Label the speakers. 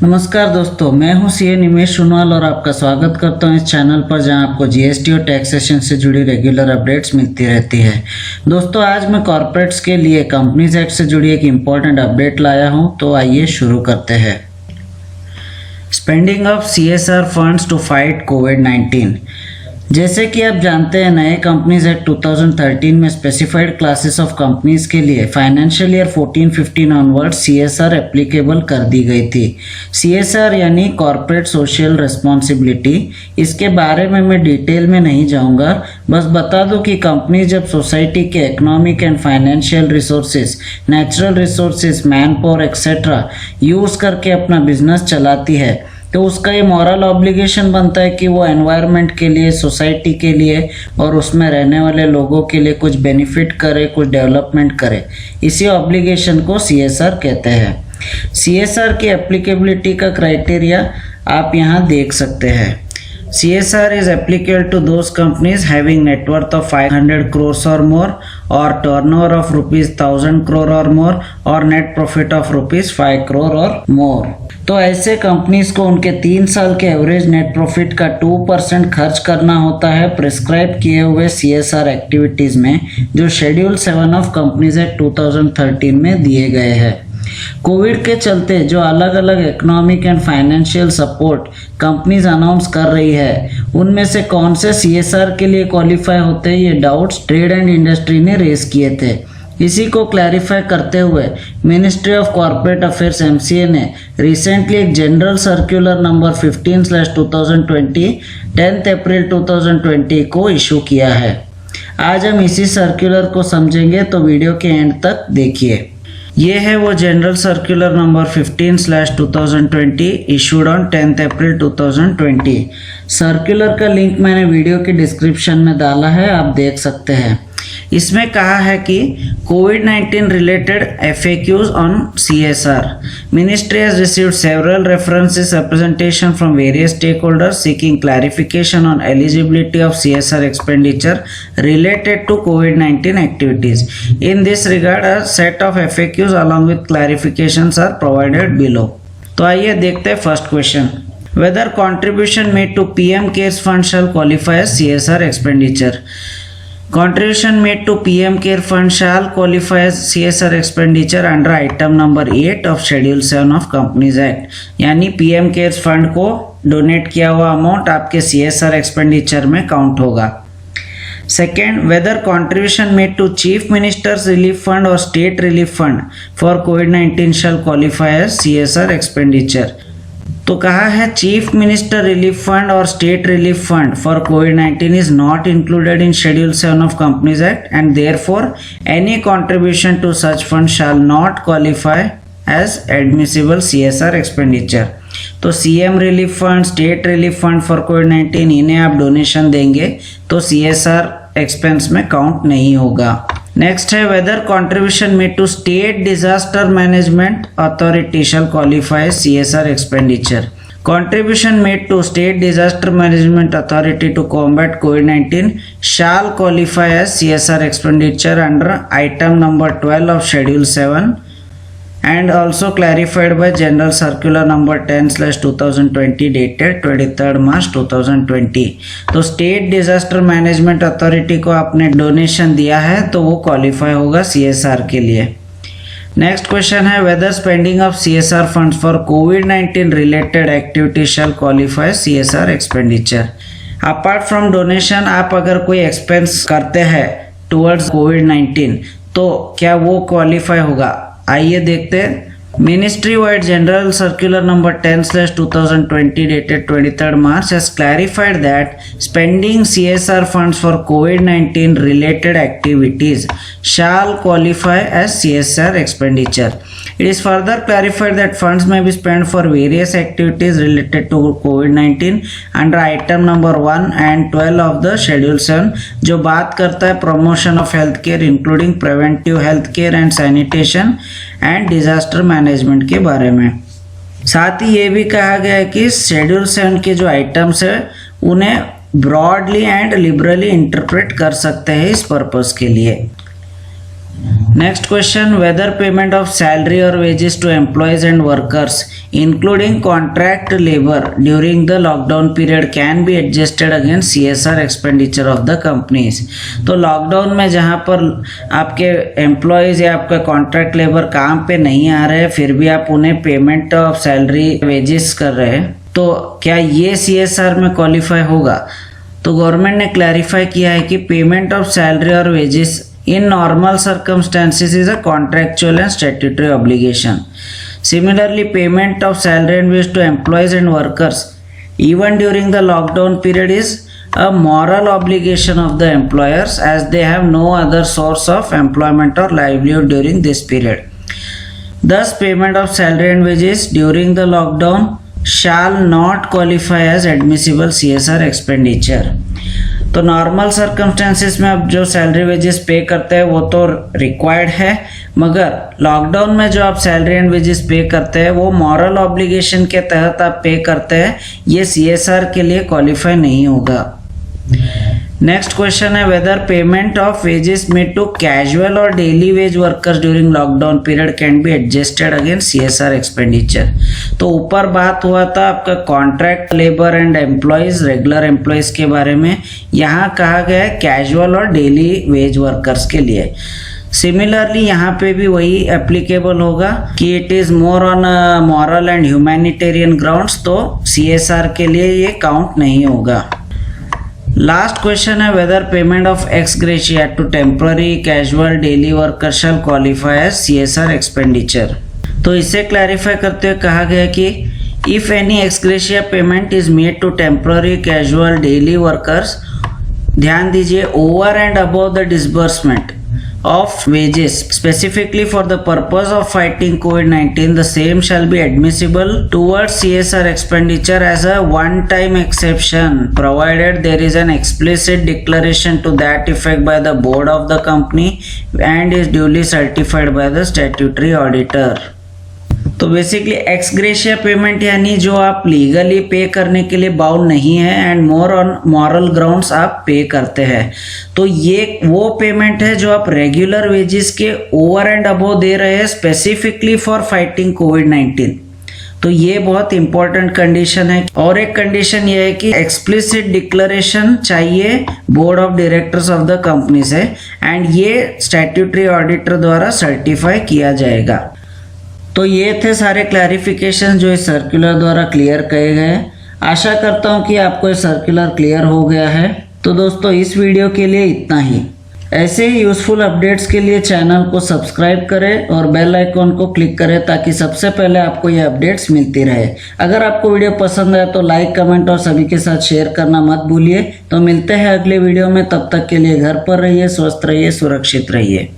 Speaker 1: नमस्कार दोस्तों, मैं हूं सीए निमेश सोनवाल और आपका स्वागत करता हूं इस चैनल पर जहां आपको जीएसटी और टैक्सेशन से जुड़ी रेगुलर अपडेट्स मिलती रहती है। दोस्तों, आज मैं कॉर्पोरेट्स के लिए कंपनीज एक्ट से जुड़ी एक इम्पॉर्टेंट अपडेट लाया हूं, तो आइए शुरू करते हैं। Spending of CSR funds to fight कोविड-19। जैसे कि आप जानते हैं, नए कंपनीज एक्ट 2013 में स्पेसिफाइड क्लासेस ऑफ कंपनीज के लिए financial year 14-15 onward CSR applicable कर दी गई थी। सीएसआर यानी कॉर्पोरेट सोशल रिस्पॉन्सिबिलिटी। इसके बारे में मैं डिटेल में नहीं जाऊंगा, बस बता दूं कि कंपनी जब सोसाइटी के economic and financial resources, natural resources, man power etcetera use करके अपना बिजनेस चलाती है, तो उसका ये मॉरल ऑब्लिगेशन बनता है कि वो एनवायरनमेंट के लिए, सोसाइटी के लिए और उसमें रहने वाले लोगों के लिए कुछ बेनिफिट करे, कुछ डेवलपमेंट करे। इसी ऑब्लिगेशन को सीएसआर कहते हैं। सीएसआर की एप्लीकेबिलिटी का क्राइटेरिया आप यहाँ देख सकते हैं। CSR is applicable to those companies having net worth of 500 crores or more, or turnover of rupees 1000 crore or more, or net profit of rupees 5 crore or more। तो ऐसे companies को उनके 3 साल के एवरेज नेट प्रॉफिट का 2% खर्च करना होता है प्रिस्क्राइब किए हुए CSR एक्टिविटीज़ में, जो शेड्यूल 7 ऑफ कंपनीज एक्ट 2013 में दिए गए हैं। कोविड के चलते जो अलग अलग economic and financial support companies announce कर रही है, उनमें से कौन से सीएसआर के लिए क्वालिफाई होते हैं, ये डाउट्स ट्रेड एंड इंडस्ट्री ने रेज किए थे। इसी को क्लैरिफाई करते हुए ministry of corporate affairs MCA ने रिसेंटली एक जनरल सर्कुलर नंबर 15/2020 10 अप्रैल 2020 को इशू किया है। आज हम इसी सर्कुलर को समझेंगे, तो वीडियो के एंड तक देखिए। ये है वो general circular number 15/2020 issued on 10 April 2020। Circular का लिंक मैंने वीडियो के डिस्क्रिप्शन में डाला है, आप देख सकते हैं। इसमें कहा है कि कोविड-19 related FAQs on CSR। Ministry has received several references representation from various stakeholders seeking clarification on eligibility of CSR expenditure related to COVID-19 activities. In this regard, a set of FAQs along with clarifications are provided below. तो आइए देखते हैं first question. Whether contribution made to PM CARES Fund shall qualify as CSR expenditure? Contribution made to PM CARE Fund shall qualify as CSR expenditure under item number 8 of Schedule 7 of Companies Act। यानी PM CARES Fund को donate किया हुआ amount आपके CSR expenditure में count होगा। Second, whether contribution made to chief ministers relief fund और state relief fund for कोविड-19 shall qualify as CSR expenditure. तो कहा है चीफ मिनिस्टर रिलीफ फंड और स्टेट रिलीफ फंड फॉर कोविड-19 is not included in schedule 7 of companies act and therefore any contribution to such fund shall not qualify as admissible CSR expenditure. तो CM relief fund, state relief fund for कोविड-19, इन्हें आप donation देंगे तो CSR expense में count नहीं होगा। Next है whether contribution made to state disaster management authority shall qualify CSR expenditure. Contribution made to state disaster management authority to combat COVID-19 shall qualify as CSR expenditure under item number 12 of Schedule 7 and also clarified by General Circular number 10/2020 dated 23rd March 2020। तो state disaster management authority को आपने donation दिया है तो वो qualify होगा CSR के लिए। नेक्स्ट क्वेश्चन है whether spending of CSR funds for कोविड-19 related activity shall qualify CSR expenditure. Apart from donation, आप अगर कोई एक्सपेंस करते हैं टुवर्ड्स कोविड-19 तो क्या वो क्वालिफाई होगा? आइए देखते हैं। Ministry wide general circular number 10/2020 dated 23rd March has clarified that spending CSR funds for COVID-19 related activities shall qualify as CSR expenditure. It is further clarified that funds may be spent for various activities related to COVID-19 under item number 1 and 12 of the Schedule 7, जो बात करता है promotion of health care including preventive health care and sanitation and disaster management के बारे में। साथ ही ये भी कहा गया है कि शेड्यूल 7 के जो आइटम्स है उन्हें ब्रॉडली एंड लिबरली इंटरप्रेट कर सकते हैं इस पर्पस के लिए। Next question, whether payment of salary or wages to employees and workers including contract labor during the lockdown period can be adjusted against CSR expenditure of the companies। तो lockdown में जहाँ पर आपके एम्प्लॉयज़ या आपका contract labour काम पे नहीं आ रहे फिर भी आप उन्हें पेमेंट ऑफ सैलरी वेजेस कर रहे हैं तो क्या ये CSR में क्वालिफाई होगा। तो गवर्नमेंट ने क्लैरिफाई किया है कि पेमेंट ऑफ सैलरी और wages in normal circumstances is a contractual and statutory obligation. Similarly, payment of salary and wage to employees and workers even during the lockdown period is a moral obligation of the employers as they have no other source of employment or livelihood during this period. Thus, payment of salary and wages during the lockdown shall not qualify as admissible CSR expenditure। तो normal circumstances में आप जो salary wages पे करते हैं वो तो required है मगर लॉकडाउन में जो आप सैलरी एंड वेजेस पे करते हैं वो मॉरल ऑब्लिगेशन के तहत आप पे करते हैं ये CSR के लिए क्वालिफाई नहीं होगा। नेक्स्ट क्वेश्चन है whether payment of wages made to casual और daily wage workers during lockdown period can be adjusted against CSR expenditure. तो ऊपर बात हुआ था आपका contract labour and employees regular employees के बारे में, यहाँ कहा गया है कैजुअल और डेली वेज वर्कर्स के लिए। सिमिलरली यहाँ पे भी वही एप्लीकेबल होगा कि it is more on moral and humanitarian grounds, तो CSR के लिए ये काउंट नहीं होगा। लास्ट क्वेश्चन है whether payment of ex gratia to temporary casual daily worker shall qualify as CSR expenditure. तो इसे क्लैरिफाई करते हुए कहा गया कि if any ex gratia payment is made to temporary casual daily workers, ध्यान दीजिए, over and above the disbursement of wages specifically for the purpose of fighting COVID-19, the same shall be admissible towards CSR expenditure as a one-time exception provided there is an explicit declaration to that effect by the board of the company and is duly certified by the statutory auditor। तो basically x gratia payment यानी जो आप legally पे करने के लिए bound नहीं है and more on moral grounds आप पे करते हैं, तो ये वो पेमेंट है जो आप रेगुलर वेजेस के ओवर एंड अबव दे रहे हैं स्पेसिफिकली फॉर फाइटिंग COVID-19। तो ये बहुत इंपॉर्टेंट कंडीशन है। और एक कंडीशन ये है कि एक्सप्लिसिट डिक्लेरेशन चाहिए board of directors of the company से एंड ये स्टैट्यूटरी ऑडिटर द्वारा सर्टिफाई किया जाएगा। तो ये थे सारे क्लैरिफिकेशन जो इस सर्कुलर द्वारा क्लियर किए गए। आशा करता हूँ कि आपको ये सर्कुलर क्लियर हो गया है। तो दोस्तों इस वीडियो के लिए इतना ही। ऐसे ही यूज़फुल अपडेट्स के लिए चैनल को सब्सक्राइब करें और बेल आइकॉन को क्लिक करें ताकि सबसे पहले आपको ये अपडेट्स मिलती रहे। अगर आपको वीडियो पसंद आए तो लाइक, कमेंट और सभी के साथ शेयर करना मत भूलिए। तो मिलते हैं अगले वीडियो में, तब तक के लिए घर पर रहिए, स्वस्थ रहिए, सुरक्षित रहिए।